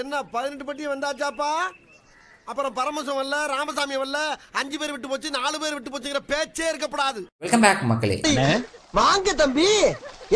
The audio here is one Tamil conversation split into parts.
என்ன 18 பட்டி வந்தாச்சாப்பா? அப்புறம் பரமசம் வரல, ராமசாமி வரல, 5 பேர் விட்டு போச்சு, 4 பேர் விட்டு போச்சுங்கிற பேச்சே இருக்கப்படாது. வெல்கம் பேக் மக்களே. வாங்க தம்பி,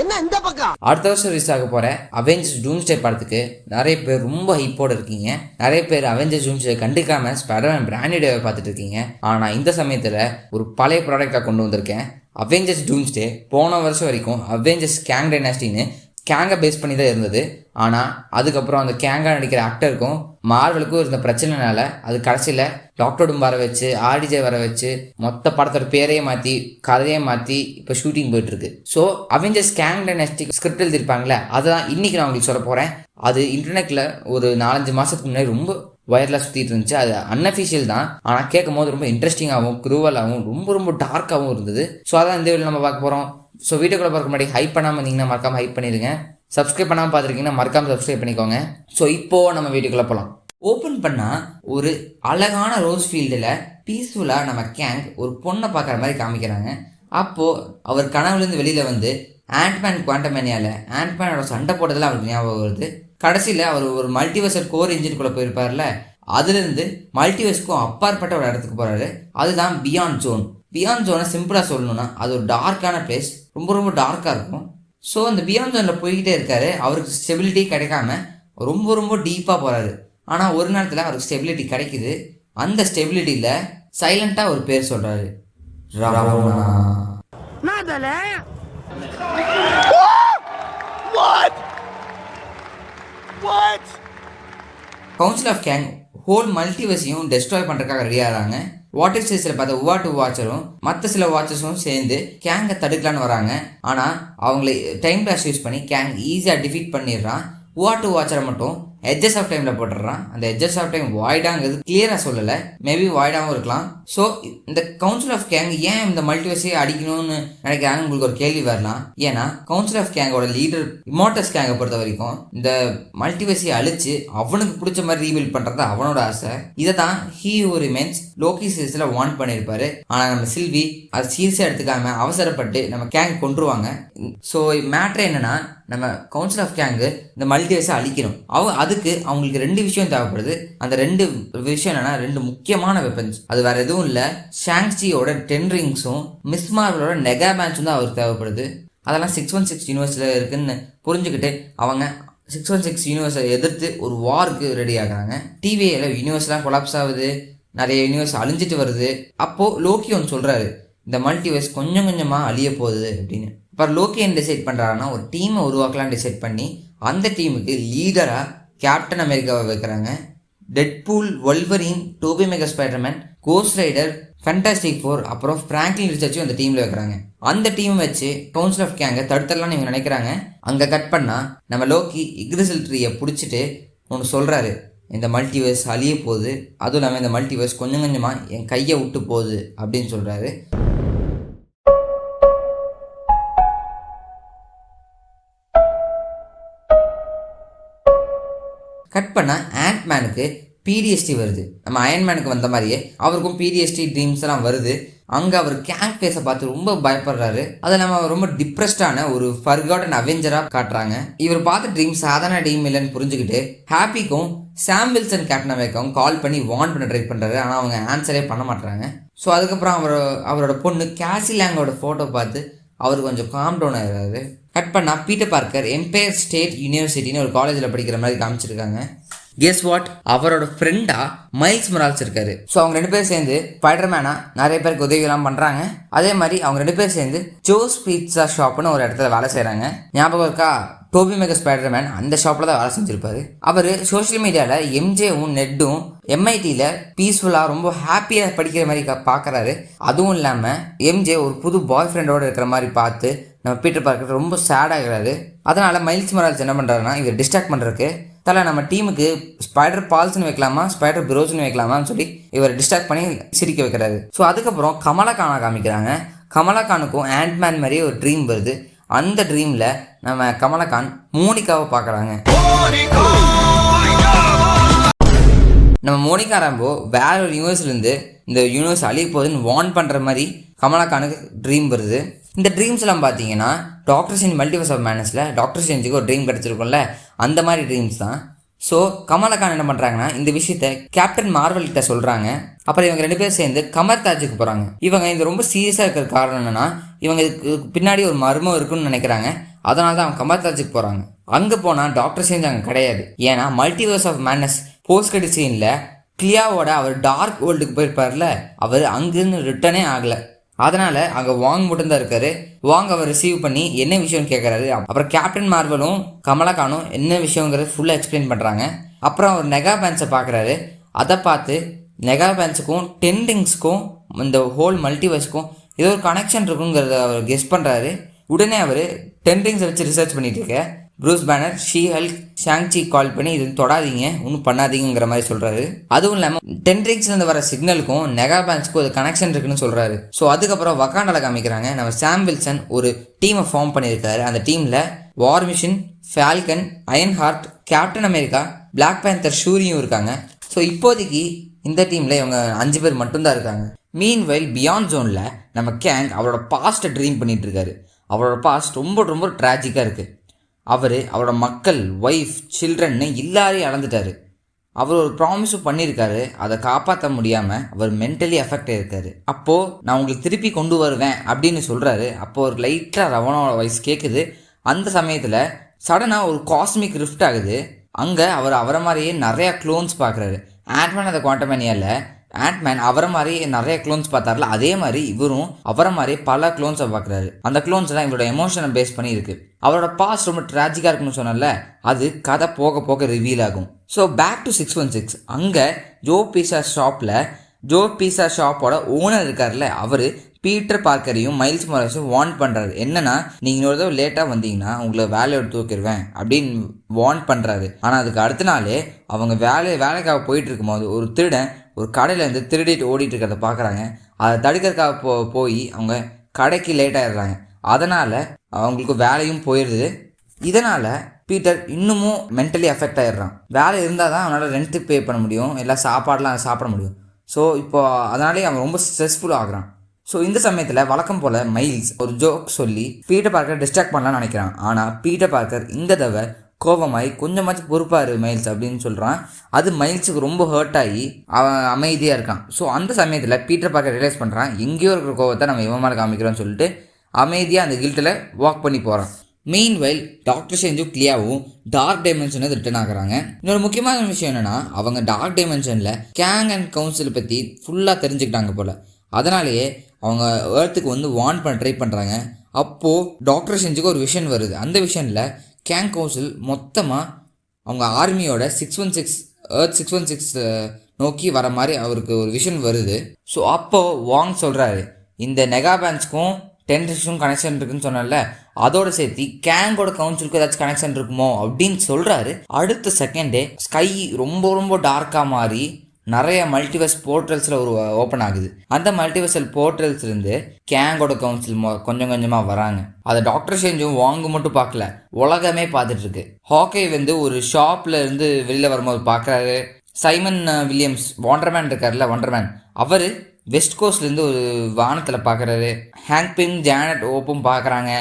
என்ன இந்த பக்கம்? அடுத்த வருஷம் ரிலீஸ் ஆக போற அவெஞ்சர்ஸ் டூம்ஸ்டே படத்துக்கு நிறைய பேர் ரொம்ப ஹைப்போட இருக்கீங்க. நிறைய பேர் அவெஞ்சர்ஸ் டூம்ஸ்டே கண்டுக்காம ஸ்பைடர்மேன் பிராண்ட் டேவை பார்த்துட்டு இருக்கீங்க. ஆனா இந்த சமயத்துல ஒரு பழைய ப்ராடக்டா கொண்டு வந்திருக்கேன். அவெஞ்சர்ஸ் டூம்ஸ்டே போன வருஷம் வரைக்கும் அவெஞ்சர்ஸ் கேங் டைனாஸ்டின்னு கேங்கை பேஸ் பண்ணி தான் இருந்தது. ஆனால் அதுக்கப்புறம் அந்த கேங்கா நடிக்கிற ஆக்டருக்கும் மார்வலுக்கும் இருந்த பிரச்சனைனால அது கடைசியில் டாக்டர் டூம் வர வச்சு, ஆர்டிஜே வர வச்சு, மொத்த படத்தோட பேரையே மாற்றி கதையை மாற்றி இப்போ ஷூட்டிங் போயிட்டுருக்கு. So Avengers Kang dynasty script எழுதிருப்பாங்களே, அதுதான் இன்றைக்கி நான் உங்களுக்கு சொல்ல போகிறேன். அது இன்டர்நெட்டில் ஒரு 4-5 மாதத்துக்கு முன்னாடி ரொம்ப வைரலாக சுற்றிட்டு இருந்துச்சு. அது அன்அஃபிஷியல் தான், ஆனால் கேட்கும் போது ரொம்ப இன்ட்ரெஸ்டிங்காகவும் குரூவலாகவும் ரொம்ப டார்க்காகவும் இருந்தது. ஸோ அதான் இந்த வீடியோ நம்ம பார்க்க போகிறோம். ஸோ வீடியோக்குள்ள பார்க்க முன்னாடி ஹைப் பண்ணாமல் இருந்தீங்கன்னா மறக்காமல் ஹைப் பண்ணிடுங்க. சப்ஸ்கிரைப் பண்ணாமல் பார்த்துருக்கீங்கன்னா மறக்காமல் சப்ஸ்கிரைப் பண்ணிக்கோங்க. ஸோ இப்போது நம்ம வீடியோக்குள்ளே போகலாம். ஓப்பன் பண்ணால் ஒரு அழகான ரோஸ் ஃபீல்டில் பீஸ்ஃபுல்லாக நம்ம கேங் ஒரு பொண்ணை பார்க்குற மாதிரி காமிக்கிறாங்க. அப்போது அவர் கனவுலேருந்து வெளியில் வந்து ஆண்ட்மேன் குவாண்டமேனியாவில் ஆண்ட்மேனோட சண்டை போட்டதெல்லாம் அவருக்கு ஞாபகம் வருது. கடைசியில் அவர் ஒரு மல்டிவர்சல் கோர் இன்ஜினுக்குள்ளே போயிருப்பார்ல, அதுலேருந்து மல்டிவர்ஸ்க்கும் அப்பாற்பட்ட ஒரு இடத்துக்கு போகிறாரு. அதுதான் பியாண்ட் ஜோன். பியாண்ட் ஜோனை சிம்பிளாக சொல்லணும்னா அது ஒரு டார்க்கான பிளேஸ், ரொம்ப டார்க்காக இருக்கும். ஸோ அந்த பியாண்ட் ஜோனில் போய்கிட்டே இருக்காரு. அவருக்கு ஸ்டெபிலிட்டி கிடைக்காம ரொம்ப டீப்பாக போகிறாரு. ஆனால் ஒரு நேரத்தில் அவருக்கு ஸ்டெபிலிட்டி கிடைக்குது. அந்த ஸ்டெபிலிட்டியில் சைலண்ட்டாக ஒரு பேர் சொல்கிறாரு, கவுன்சில் ஆஃப் கேங் ஹோல் மல்டிவர்ஸையும் டெஸ்ட்ராய் பண்ணுறதுக்காக ரெடியாகிறாங்க. வாட்டர் ஸ்டேஸில் பார்த்த உவாட்டு வாட்சரும் மற்ற சில வாட்சர்ஸும் சேர்ந்து கேங்கை தடுக்கலான்னு வராங்க. ஆனால் அவங்கள டைம் டாஷ் யூஸ் பண்ணி கேங் ஈஸியாக டிஃபீட் பண்ணிடுறான். உவாட்டு வாட்சரை மட்டும் எட்ஜஸ் ஆஃப் டைமில் போட்டுடுறான். அந்த எட்ஜஸ் ஆஃப் டைம் வாய்டாங்கிறது கிளியராக சொல்லலை, மேபி வாய்டாகவும் இருக்கலாம். ஸோ இந்த கவுன்சில் ஆஃப் கேங் ஏன் இந்த மல்டிவர்ஸையே அடிக்கணும்னு நினைக்கிறாங்க உங்களுக்கு ஒரு கேள்வி வரலாம். ஏன்னா கவுன்சில் ஆஃப் கேங்கோட லீடர் இம்மோர்டல்ஸ் கேங்கை பொறுத்த வரைக்கும் இந்த மல்டிவர்ஸையை அழிச்சு அவனுக்கு பிடிச்ச மாதிரி ரீபில்ட் பண்ணுறது அவனோட ஆசை. இதை தான் ஹீ ஹூ ரிமைன்ஸ் லோக்கி சீரிஸில் வார்ன் பண்ணியிருப்பாரு. ஆனால் நம்ம சில்வி அதை சீரியஸாக எடுத்துக்காம அவசரப்பட்டு நம்ம கேங் கொண்டுருவாங்க. ஸோ மேட்ரு என்னன்னா, நம்ம கவுன்சில் ஆஃப் கேங்கு இந்த மல்டிவர்ஸை அழிக்கணும். அதுக்கு அவங்களுக்கு 2 விஷயம் தேவைப்படுது. அந்த 2 விஷயம் என்னன்னா 2 முக்கியமான வெப்பன்ஸ். அது வேற எதுவும் இல்லை, ஷாங்ஸியோட 10 ரிங்ஸும் மிஸ் மார்வலோட நெகா மேட்சும் தான் அவருக்கு தேவைப்படுது. அதெல்லாம் 616 யூனிவர்ஸில் இருக்குன்னு புரிஞ்சுக்கிட்டு அவங்க 616 யூனிவர்ஸை எதிர்த்து ஒரு வாருக்கு ரெடி ஆகுறாங்க. டிவியில் யூனிவர்ஸ்லாம் கொலாப்ஸ் ஆகுது, நிறைய யூனிவர்ஸ் அழிஞ்சிட்டு வருது. அப்போது லோக்கி ஒன்று சொல்கிறாரு, இந்த மல்டிவர்ஸ் கொஞ்சமாக அழிய போகுது அப்படின்னு. அப்புறம் லோக்கி என்ன டிசைட் பண்ணுறாருன்னா ஒரு டீமை உருவாக்கலான்னு டிசைட் பண்ணி அந்த டீமுக்கு லீடராக கேப்டன் அமெரிக்காவை வைக்கிறாங்க. Deadpool, Wolverine, Tobey Maguire Spiderman, Ghost Rider, Fantastic Four, அப்புறம் ஃப்ராங்க்லின் ரிச்சர்ஸையும் அந்த டீமில் வைக்கிறாங்க. அந்த டீமை வச்சு கவுன்சில் ஆஃப் கேங்கை தடுத்தரலாம்னு இவங்க நினைக்கிறாங்க. அங்கே கட் பண்ணால் நம்ம லோக்கி இக்ரிசில் ட்ரீயை பிடிச்சிட்டு ஒன்று சொல்கிறாரு, இந்த மல்டிவர்ஸ் அழிய போகுது, அதுவும் இல்லாமல் இந்த மல்டிவர்ஸ் கொஞ்சமாக என் கையை விட்டு போகுது அப்படின்னு சொல்கிறாரு. கட் பண்ணால் ஆண்ட்மேனுக்கு பிடிஎஸ்டி வருது. நம்ம அயன்மேனுக்கு வந்த மாதிரியே அவருக்கும் பிடிஎஸ்டி ட்ரீம்ஸ் எல்லாம் வருது. அங்கே அவர் கேங் ஃபேஸை பார்த்து ரொம்ப பயப்படுறாரு. அதை நம்ம ரொம்ப டிப்ரெஸ்டான ஒரு ஃபர்காட்டன் அவெஞ்சராக காட்டுறாங்க. இவர் பார்த்த ட்ரீம் சாதாரண ட்ரீம் இல்லைன்னு புரிஞ்சுக்கிட்டு ஹாப்பிக்கும் சாம் வில்சன் கேப்டன் அமெரிக்காவும் கால் பண்ணி வார்ன் பண்ண ட்ரை பண்ணுறாரு. ஆனால் அவங்க ஆன்சரே பண்ண மாட்டுறாங்க. ஸோ அதுக்கப்புறம் அவரோட பொண்ணு கேசி லாங்கோட ஃபோட்டோ பார்த்து அவர் கொஞ்சம் காம் டவுன் ஆகிறாரு. கட் பண்ணால் பீட்டர் பார்க்கர் எம்பையர் ஸ்டேட் யூனிவர்சிட்டின்னு ஒரு காலேஜில் படிக்கிற மாதிரி காமிச்சிருக்காங்க. கெஸ் வாட், அவரோட ஃப்ரெண்டா மைல்ஸ் மொரால்ஸ் இருக்காரு. ஸோ அவங்க 2 பேர் சேர்ந்து ஸ்பைடர்மேனா நிறைய பேருக்கு உதவியெல்லாம் பண்ணுறாங்க. அதே மாதிரி அவங்க 2 பேர் சேர்ந்து ஜோஸ் பீட்சா ஷாப்னு ஒரு இடத்துல வேலை செய்கிறாங்க. ஞாபகம் இருக்கா, டோபி மெகா ஸ்பைடர்மேன் அந்த ஷாப்பில் தான் வேலை செஞ்சுருப்பாரு. அவர் சோஷியல் மீடியாவில் எம்ஜேவும் நெட்டும் எம்ஐடியில் பீஸ்ஃபுல்லாக ரொம்ப ஹாப்பியாக படிக்கிற மாதிரி பார்க்குறாரு. அதுவும் இல்லாமல் எம்ஜே ஒரு புது பாய் ஃப்ரெண்டோடு இருக்கிற மாதிரி பார்த்து நம்ம பீட்டர் பார்க்கர் ரொம்ப சேடாகிறாரு. அதனால் மைல்ஸ் மொரால்ஸ் என்ன பண்ணுறாருன்னா இவர் டிஸ்ட்ராக்ட் பண்ணுறதுக்கு நம்ம டீமுக்கு ஸ்பைடர் பால்ஸ்னு வைக்கலாமா, ஸ்பைடர் ப்ரோஸ்னு வைக்கலாமான்னு சொல்லி இவர் டிஸ்ட்ராக்ட் பண்ணி சிரிக்க வைக்கிறாரு. ஸோ அதுக்கப்புறம் கமலா கானை காமிக்கிறாங்க. கமலா கானுக்கும் ஆண்ட்மேன் மாதிரியே ஒரு ட்ரீம் வருது. அந்த ட்ரீமில் நம்ம கமலா கான் மோனிகாவை பார்க்குறாங்க. நம்ம மோனிகா ராம்போ வேற ஒரு யூனிவர்ஸ்லேருந்து இந்த யூனிவர்ஸ் அழிய போகுதுன்னு வார்ன் பண்ணுற மாதிரி கமலா கானுக்கு ட்ரீம் வருது. இந்த ட்ரீம்ஸ் எல்லாம் பார்த்தீங்கன்னா டாக்டர் ஸ்ட்ரேஞ்ச் மல்டிவர்ஸ் ஆஃப் மேட்னஸ்ல டாக்டர் ஸ்ட்ரேஞ்சுக்கு ஒரு ட்ரீம் கிடச்சிருக்கும்ல, அந்த மாதிரி ட்ரீம்ஸ் தான். ஸோ கமலா கான் என்ன பண்ணுறாங்கன்னா இந்த விஷயத்த கேப்டன் மார்வல் கிட்ட சொல்கிறாங்க. அப்புறம் இவங்க 2 பேரும் சேர்ந்து கமர்தாஜுக்கு போகிறாங்க. இவங்க இது ரொம்ப சீரியஸாக இருக்கிற காரணம் என்னென்னா இவங்க இதுக்கு பின்னாடி ஒரு மர்மம் இருக்குன்னு நினைக்கிறாங்க. அதனால தான் அவங்க கமர்தாஜுக்கு போகிறாங்க. அங்கே போனால் டாக்டர் ஸ்ட்ரேஞ்ச் அங்கே கிடையாது. ஏன்னா multiverse of madness post credit சீனில் கிளியாவோட அவர் டார்க் வேர்ல்டுக்கு போயிருப்பார்ல, அவர் அங்கேருந்து ரிட்டனே ஆகலை. அதனால் அங்கே வாங் மட்டும்தான் இருக்காரு. வாங் அவர் ரிசீவ் பண்ணி என்ன விஷயம்னு கேட்குறாரு. அப்புறம் கேப்டன் மார்வலும் கமலா கானும் என்ன விஷயங்கிறது ஃபுல்லாக எக்ஸ்பிளைன் பண்ணுறாங்க. அப்புறம் அவர் நெகா பேன்ஸை பார்க்குறாரு. அதை பார்த்து நெகா பேன்ஸுக்கும் 10 ரிங்ஸ்க்கும் இந்த ஹோல் மல்டிவர்ஸுக்கும் ஏதோ ஒரு கனெக்ஷன் இருக்குங்கிறத அவர் கெஸ் பண்ணுறாரு. உடனே அவர் 10 ரிங்ஸை வச்சு ரிசர்ச் பண்ணிட்டு இருக்க Bruce Banner, She Hulk, Shang Chi call பண்ணி இது தொடாதீங்க, ஒன்றும் பண்ணாதீங்கிற மாதிரி சொல்கிறாரு. அதுவும் இல்லாமல் 10 ரிங்ஸ்லேருந்து வர சிக்னலுக்கும் நெகா பேன்ஸுக்கும் ஒரு கனெக்ஷன் இருக்குன்னு சொல்கிறாரு. ஸோ அதுக்கப்புறம் வக்காண்டால காமிக்கிறாங்க. நம்ம சாம் வில்சன் ஒரு டீமை ஃபார்ம் பண்ணியிருக்காரு. அந்த டீமில் War Machine, Falcon, Ironheart, Captain America, Black Panther ஷூரியும் இருக்காங்க. ஸோ இப்போதைக்கு இந்த டீமில் இவங்க 5 பேர் மட்டும்தான் இருக்காங்க. மீன்வைல் பியாண்ட் ஜோனில் நம்ம கேங் அவரோட பாஸ்ட்டை ட்ரீம் பண்ணிகிட்டு இருக்காரு. அவரோட பாஸ்ட் ரொம்ப ரொம்ப ட்ராஜிக்காக இருக்குது. அவரோட மக்கள், ஒய்ஃப், சில்ட்ரன்னு எல்லாரையும் இழந்துட்டார். அவர் ஒரு ப்ராமிஸும் பண்ணியிருக்காரு. அதை காப்பாற்ற முடியாமல் அவர் மென்டலி அஃபெக்ட் ஆகிருக்காரு. அப்போது நான் உங்களுக்கு திருப்பி கொண்டு வருவேன் அப்படின்னு சொல்கிறாரு. அப்போது ஒரு லைட்டாக ரவனோட வாய்ஸ் கேட்குது. அந்த சமயத்தில் சடனாக ஒரு காஸ்மிக் ரிஃப்ட் ஆகுது. அங்கே அவரை மாதிரியே நிறையா க்ளோன்ஸ் பார்க்குறாரு. ஆண்ட்மேன் அந்த குவாண்டமேனியாவில் ஆண்ட்மேன் அவரை மாதிரி நிறைய க்ளோன்ஸ் பார்த்தார்ல, அதே மாதிரி இவரும் அவரை மாதிரி பல க்ளோன்ஸை பார்க்குறாரு. அந்த க்ளோன்ஸ்லாம் இவரோட எமோஷனை பேஸ் பண்ணி இருக்கு. அவரோட பாஸ்ட் ரொம்ப ட்ராஜிக்காக இருக்குன்னு சொன்னால அது கதை போக போக ரிவீல் ஆகும். So back to 616. அங்கே ஜோ பீஸா ஷாப்போட ஓனர் இருக்கார்ல, அவர் பீட்டர் பார்க்கரையும் மைல்ஸ் மொராலைஸும் வார்ன் பண்ணுறாரு. என்னன்னா நீங்கள் இன்னொரு தடவை லேட்டாக வந்தீங்கன்னா உங்களை வேலையை எடுத்து தூக்கிடுவேன் அப்படின்னு வார்ன் பண்ணுறாரு. ஆனால் அதுக்கு அடுத்த நாளே அவங்க வேலைக்காக போயிட்டு இருக்கும்போது ஒரு திருடன் ஒரு கடையிலேருந்து திருடிட்டு ஓடிட்டு இருக்கிறத பார்க்குறாங்க. அதை தடுக்கிறதுக்காக போய் அவங்க கடைக்கு லேட் ஆகிடுறாங்க. அதனால் அவங்களுக்கு வேலையும் போயிடுது. இதனால் பீட்டர் இன்னமும் மென்டலி அஃபெக்ட் ஆகிடுறான். வேலை இருந்தால் தான் அவனால் ரெண்ட்டுக்கு பே பண்ண முடியும், எல்லாம் சாப்பாடெலாம் சாப்பிட முடியும். ஸோ இப்போ அதனாலே அவன் ரொம்ப ஸ்ட்ரெஸ்ஃபுல் ஆகுறான். ஸோ இந்த சமயத்தில் வழக்கம் போல் மைல்ஸ் ஒரு ஜோக் சொல்லி பீட்டர் பார்க்கர் டிஸ்ட்ராக்ட் பண்ணலான்னு நினைக்கிறான். ஆனால் பீட்டர் பார்க்கர் இந்த தடவை கோபமாகி கொஞ்சமாச்சும் பொறுப்பாரு மைல்ஸ் அப்படின்னு சொல்கிறான். அது மைல்ஸுக்கு ரொம்ப ஹர்ட் ஆகி அவன் அமைதியாக இருக்கான். ஸோ அந்த சமயத்தில் பீட்டர் பார்க்கர் ரியலைஸ் பண்ணுறான், எங்கேயோ இருக்கிற கோபத்தை நம்ம இவன் மேலே காமிக்கிறோன்னு சொல்லிட்டு அமைதியாக அந்த கில்ட்டில் வாக் பண்ணி போகிறான். மெயின்வைல் டாக்டர் ஸ்ட்ரேஞ்சும் கிளியாவும் டார்க் டைமென்ஷனை ரிட்டர்ன் ஆகுறாங்க. இன்னொரு முக்கியமான விஷயம் என்னென்னா அவங்க டார்க் டைமென்ஷனில் கேங் அண்ட் கவுன்சில் பற்றி ஃபுல்லாக தெரிஞ்சுக்கிட்டாங்க போல். அதனாலேயே அவங்க ஏர்த்துக்கு வந்து வார்ன் பண்ண ட்ரை பண்ணுறாங்க. அப்போது டாக்டர் ஸ்ட்ரேஞ்சுக்கு ஒரு விஷன் வருது. அந்த விஷனில் கேங் கவுன்சில் மொத்தமாக அவங்க ஆர்மியோட 616 நோக்கி வர மாதிரி அவருக்கு ஒரு விஷன் வருது. ஸோ அப்போது வாங் சொல்கிறாரு, இந்த நெகாபேன்ஸ்க்கும் 10 ரிங்ஸ்க்கும் கனெக்ஷன் இருக்குன்னு சொன்னால அதோட சேர்த்து கேங்கோட கவுன்சிலுக்கு ஏதாச்சும் கனெக்ஷன் இருக்குமோ அப்படின்னு சொல்கிறாரு. அடுத்த செகண்டே ஸ்கை ரொம்ப ரொம்ப டார்க்காக மாறி நிறைய மல்டிவர்ஸ் போர்ட்டல்ஸில் ஒரு ஓப்பன் ஆகுது. அந்த மல்டிவர்சல் போர்ட்டல்ஸ்லேருந்து கேங்கோட கவுன்சில் கொஞ்சம் கொஞ்சமாக வராங்க. அதை டாக்டர் ஸ்ட்ரேஞ்சும் வாங்க மட்டும் பார்க்கல, உலகமே பார்த்துட்ருக்கு. ஹாக்கை வந்து ஒரு ஷாப்பில் இருந்து வெளியில் வரும்போது பார்க்குறாரு. சைமன் வில்லியம்ஸ் வாண்டர்மேன் இருக்கார்ல, வாண்டர்மேன் அவர் வெஸ்ட் கோஸ்ட்லேருந்து ஒரு வானத்தில் பார்க்குறாரு. ஹேங்க் பிம், ஜானட் ஓப்பும் பார்க்குறாங்க.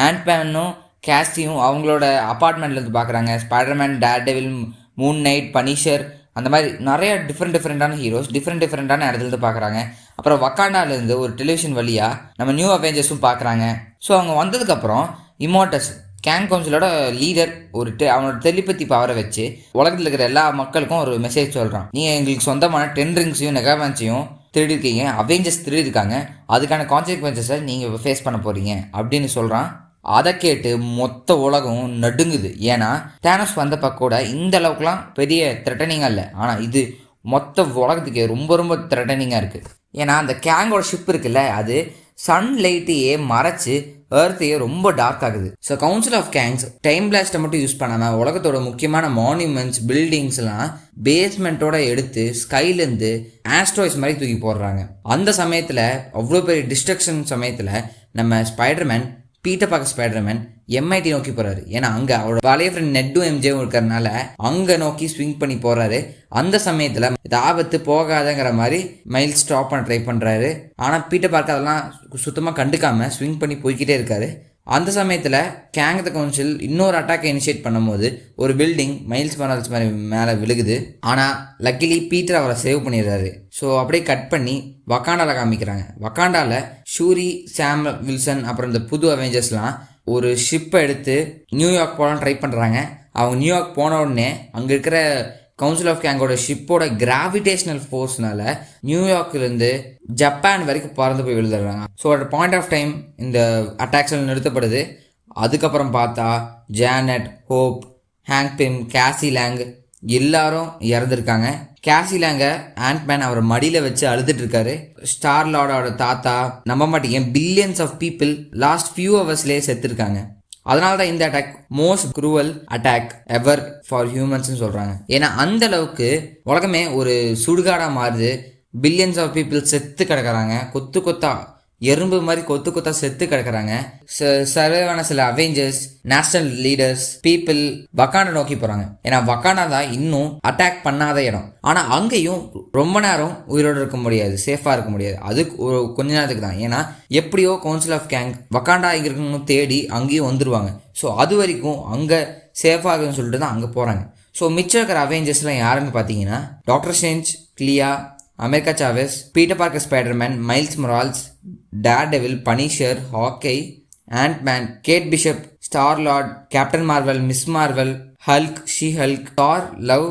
ஆண்ட்மேனும் கேஸ்டியும் அவங்களோட அப்பார்ட்மெண்ட்லேருந்து பார்க்குறாங்க. Spiderman, Daredevil, Moon night, punisher, அந்த மாதிரி நிறைய டிஃப்ரெண்டான ஹீரோஸ் டிஃப்ரெண்டான இடத்துலேருந்து பார்க்குறாங்க. அப்புறம் வக்காண்டாலேருந்து ஒரு டெலிவிஷன் வழியாக நம்ம நியூ அவெஞ்சர்ஸும் பார்க்குறாங்க. ஸோ அவங்க வந்ததுக்கப்புறம் இம்மோர்டல்ஸ் கேங் கவுன்சிலோட லீடர் அவனோட டெலிபதி பவரை வச்சு உலகத்தில் இருக்கிற எல்லா மக்களுக்கும் ஒரு மெசேஜ் சொல்கிறான். நீங்கள் எங்களுக்கு சொந்தமான 10 ரிங்ஸையும் நெகாபேன்ஸையும் திருடிருக்கீங்க, அவெஞ்சர்ஸ் திருடிருக்காங்க, அதுக்கான கான்சிக்வன்சஸை நீங்கள் ஃபேஸ் பண்ண போகிறீங்க அப்படின்னு சொல்கிறான். அதை கேட்டு மொத்த உலகம் நடுங்குது. ஏன்னா தேனோஸ் வந்தப்போ கூட இந்த அளவுக்குலாம் பெரிய த்ரெட்டனிங்காக இல்லை, ஆனால் இது மொத்த உலகத்துக்கே ரொம்ப ரொம்ப த்ரெட்டனிங்காக இருக்குது. ஏன்னா அந்த கேங்கோட ஷிப் இருக்குல்ல, அது சன்லைட்டையே மறைச்சு எர்த்தையே ரொம்ப டார்க் ஆகுது. So council of Kangs time பிளாஸ்ட்டை மட்டும் யூஸ் பண்ணாமல் உலகத்தோட முக்கியமான மான்யூமெண்ட்ஸ், பில்டிங்ஸ்லாம் பேஸ்மெண்ட்டோட எடுத்து ஸ்கைலேருந்து ஆஸ்ட்ராய்ட்ஸ் மாதிரி தூக்கி போடுறாங்க. அந்த சமயத்தில் அவ்வளோ பெரிய டிஸ்ட்ரக்ஷன் சமயத்தில் நம்ம Spiderman, Peter Parker Spiderman MIT நோக்கி போறாரு. ஏன்னா அங்க அவரோட பழைய ஃப்ரெண்ட் நெட்டும் MJவும் இருக்கிறதுனால அங்க நோக்கி ஸ்விங் பண்ணி போறாரு. அந்த சமயத்துல இது ஆபத்து போகாதங்கிற மாதிரி மைல்ஸ் ஸ்டாப் பண்ண ட்ரை பண்றாரு. ஆனா பீட்டர் பார்க்கர் அதெல்லாம் சுத்தமா கண்டுக்காம ஸ்விங் பண்ணி போய்கிட்டே இருக்காரு. அந்த சமயத்தில் கேங் த கவுன்சில் இன்னொரு அட்டாக்கை இனிஷியேட் பண்ணும்போது ஒரு பில்டிங் மைல்ஸ் மொரால்ஸ் மேலே விழுகுது. ஆனால் லக்கிலி பீட்டர் அவரை சேவ் பண்ணிடுறாரு. ஸோ அப்படியே கட் பண்ணி வக்காண்டாவில் காமிக்கிறாங்க. வக்காண்டாவில் ஷூரி, சாம் வில்சன் அப்புறம் இந்த புது அவெஞ்சர்ஸ்லாம் ஒரு ஷிப்பை எடுத்து நியூயார்க் போகலான்னு ட்ரை பண்ணுறாங்க. அவங்க நியூயார்க் போன உடனே அங்கே இருக்கிற கவுன்சில் ஆஃப் கேங்கோட ஷிப்போட கிராவிடேஷனல் ஃபோர்ஸ்னால நியூயார்க்லேருந்து ஜப்பான் வரைக்கும் பறந்து போய் விழுதுறாங்க. So at point of time இந்த அட்டாக்ஸ் நிறுத்தப்படுது. அதுக்கப்புறம் பார்த்தா Janet, Hope, Hank Pym, Cassie Lang எல்லாரும் இறந்துருக்காங்க. கேசி லேங்க ஆண்ட்மேன் அவர் மடியில் வச்சு அழுதுட்டு இருக்காரு. ஸ்டார் லார்டோட தாத்தா நம்ப மாட்டீங்க billions of people last few ஹவர்ஸ்லேயே செத்துருக்காங்க. அதனால தான் இந்த attack most cruel attack ever for ஹியூமன்ஸ்னு சொல்கிறாங்க. ஏன்னா அந்த அளவுக்கு உலகமே ஒரு சுடுகாடாக மாறுது. பில்லியன்ஸ் ஆஃப் பீப்புள் செத்து கிடக்கிறாங்க. கொத்து கொத்தா எறும்பு மாதிரி கொத்து கொத்தா செத்து கிடக்கிறாங்க. சர்வேவான சில Avengers, national leaders, people Wakanda நோக்கி போகிறாங்க. ஏன்னா வக்காண்டா தான் இன்னும் அட்டாக் பண்ணாத இடம். ஆனால் அங்கேயும் ரொம்ப நேரம் உயிரோடு இருக்க முடியாது, சேஃபாக இருக்க முடியாது. அது ஒரு கொஞ்ச நேரத்துக்கு தான். ஏன்னா எப்படியோ கவுன்சில் ஆஃப் கேங் வக்காண்டா இங்கே இருக்கணும் தேடி அங்கேயும் வந்துடுவாங்க. ஸோ அது வரைக்கும் அங்கே சேஃபாக இருக்குன்னு சொல்லிட்டு தான் அங்கே போகிறாங்க. ஸோ மிச்சம் இருக்கிற அவெஞ்சர்ஸ்லாம் யாருன்னு பார்த்தீங்கன்னா Doctor Strange, Clea, America Chavez, Peter Parker Spiderman, Miles Morales, Daredevil, Punisher, Hawkeye, Antman, Kate Bishop, Star Lord, Captain Marvel, Ms Marvel, Hulk, She Hulk, Thor, Love,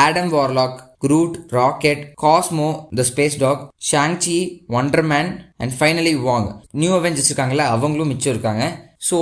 Adam Warlock, Groot, Rocket, Cosmo the Space Dog, Shang Chi, Wonder Man and finally Wong. New Avengers இருக்காங்களா, அவங்களும் மிச்சம் இருக்காங்க. ஸோ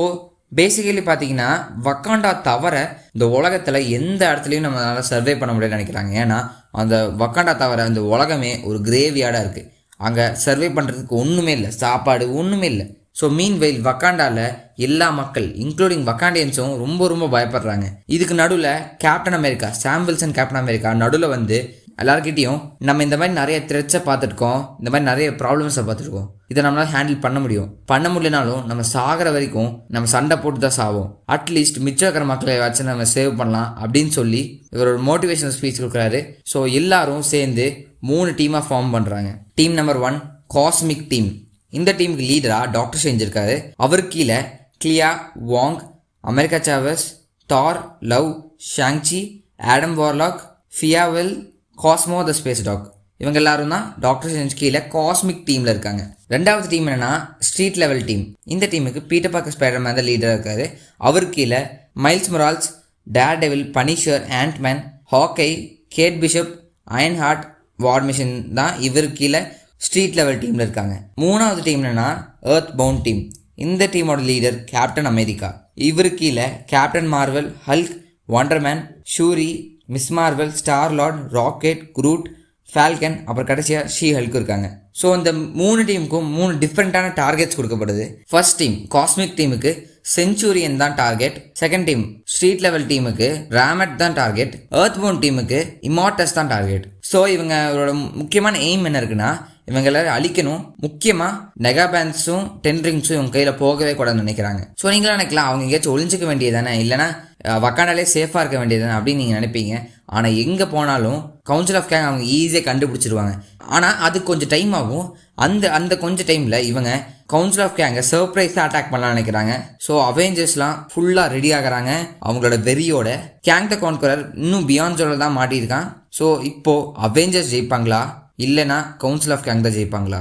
பேசிக்கலி பார்த்தீங்கன்னா வக்காண்டா தவிர இந்த உலகத்தில் எந்த இடத்துலையும் நம்மளால் சர்வே பண்ண முடியாதுன்னு நினைக்கிறாங்க. ஏன்னா அந்த வக்காண்டா தவிர அந்த உலகமே ஒரு கிரேவியார்டாக இருக்குது. அங்கே சர்வே பண்ணுறதுக்கு ஒன்றுமே இல்லை, சாப்பாடு ஒன்றுமே இல்லை. ஸோ மீன்வெயில் வக்காண்டாவில் எல்லா மக்கள் இன்க்ளூடிங் வக்காண்டியன்ஸும் ரொம்ப ரொம்ப பயப்படுறாங்க. இதுக்கு நடுவில் கேப்டன் அமெரிக்கா, சாம் வில்சன் கேப்டன் அமெரிக்கா நடுவில் வந்து எல்லாருக்கிட்டையும் நம்ம இந்த மாதிரி நிறைய த்ரெட்ஸை பார்த்துருக்கோம், இந்த மாதிரி நிறைய ப்ராப்ளம்ஸை பார்த்துருக்கோம், இதை நம்மளால் ஹேண்டில் பண்ண முடியலனாலும் நம்ம சாகிற வரைக்கும் நம்ம சண்டை போட்டு தான் சாவோம், அட்லீஸ்ட் மிச்சம் இருக்கிற மக்களை வச்சு நம்ம சேவ் பண்ணலாம் அப்படின்னு சொல்லி இவர் ஒரு மோட்டிவேஷனல் ஸ்பீச் கொடுக்குறாரு. ஸோ எல்லாரும் சேர்ந்து 3 டீமாக ஃபார்ம் பண்ணுறாங்க. Team number 1 cosmic team. இந்த டீமுக்கு லீடராக டாக்டர் செஞ்சிருக்காரு. அவருக்கு கீழே கிளியா, வாங், America Chavez, Thor, Love, Shang Chi, Adam Warlock, ஃபியாவெல், காஸ்மோ த ஸ்பேஸ் டாக். இவங்க எல்லாரும் தான் டாக்டர் ஸ்ட்ரேஞ்ச் கீழே காஸ்மிக் டீமில் இருக்காங்க. ரெண்டாவது டீம் என்னன்னா ஸ்ட்ரீட் லெவல் டீம். இந்த டீமுக்கு பீட்டர் பார்க்கர் ஸ்பைடர்மேன் தான் லீடராக இருக்காரு. அவருக்கு கீழே Miles Morales, Daredevil, Punisher, Antman, Hawkeye, Kate Bishop, Ironheart, War Machine தான் இவருக்கு கீழே ஸ்ட்ரீட் லெவல் டீமில் இருக்காங்க. மூணாவது டீம் என்னன்னா எர்த் பவுண்ட் டீம். இந்த டீமோட லீடர் கேப்டன் அமெரிக்கா. இவருக்கு கீழே Captain Marvel, Hulk, Wonder Man, Shuri, Ms Marvel, Star Lord, Rocket, Groot, Falcon, அப்புறம் கடைசியாக ஷீ ஹல்க் இருக்காங்க. ஸோ இந்த 3 டீமுக்கும் 3 டிஃப்ரெண்ட்டான டார்கெட்ஸ் கொடுக்கப்படுது. ஃபர்ஸ்ட் டீம் காஸ்மிக் டீமுக்கு செஞ்சுரியன் தான் target. Second team street level டீமுக்கு ராமட் தான் டார்கெட். எர்த் பவுண்ட் டீமுக்கு இமார்டஸ் தான் டார்கெட். ஸோ இவங்களோட முக்கியமான எய்ம் என்ன இருக்குன்னா இவங்க எல்லாரும் அழிக்கணும். முக்கியமாக நெகாபேன்ஸும் டென்ரிங்ஸும் இவங்க கையில் போகவே கூடாதுன்னு நினைக்கிறாங்க. ஸோ நீங்களும் நினைக்கலாம் அவங்க எங்கேயாச்சும் ஒழிஞ்சிக்க வேண்டியதானே, இல்லைனா வக்காண்டாலே சேஃபாக இருக்க வேண்டியதானே அப்படின்னு நீங்கள் நினைப்பீங்க. ஆனால் எங்கே போனாலும் கவுன்சில் ஆஃப் கேங் அவங்க ஈஸியாக கண்டுபிடிச்சிருவாங்க. ஆனால் அது கொஞ்சம் டைம் ஆகும். அந்த கொஞ்சம் டைமில் இவங்க கவுன்சில் ஆஃப் கேங்கை சர்ப்ரைஸாக அட்டாக் பண்ணலாம்னு நினைக்கிறாங்க. ஸோ அவெஞ்சர்ஸ்லாம் ஃபுல்லாக ரெடி ஆகிறாங்க அவங்களோட வெறியோட. கேங் த கான்கரர் இன்னும் பியாண்ட் ஜோனில் தான் மாட்டியிருக்கான். ஸோ இப்போது அவெஞ்சர்ஸ் ஜெயிப்பாங்களா இல்லைனா கவுன்சில் ஆஃப் கேங் தான் ஜெயிப்பாங்களா?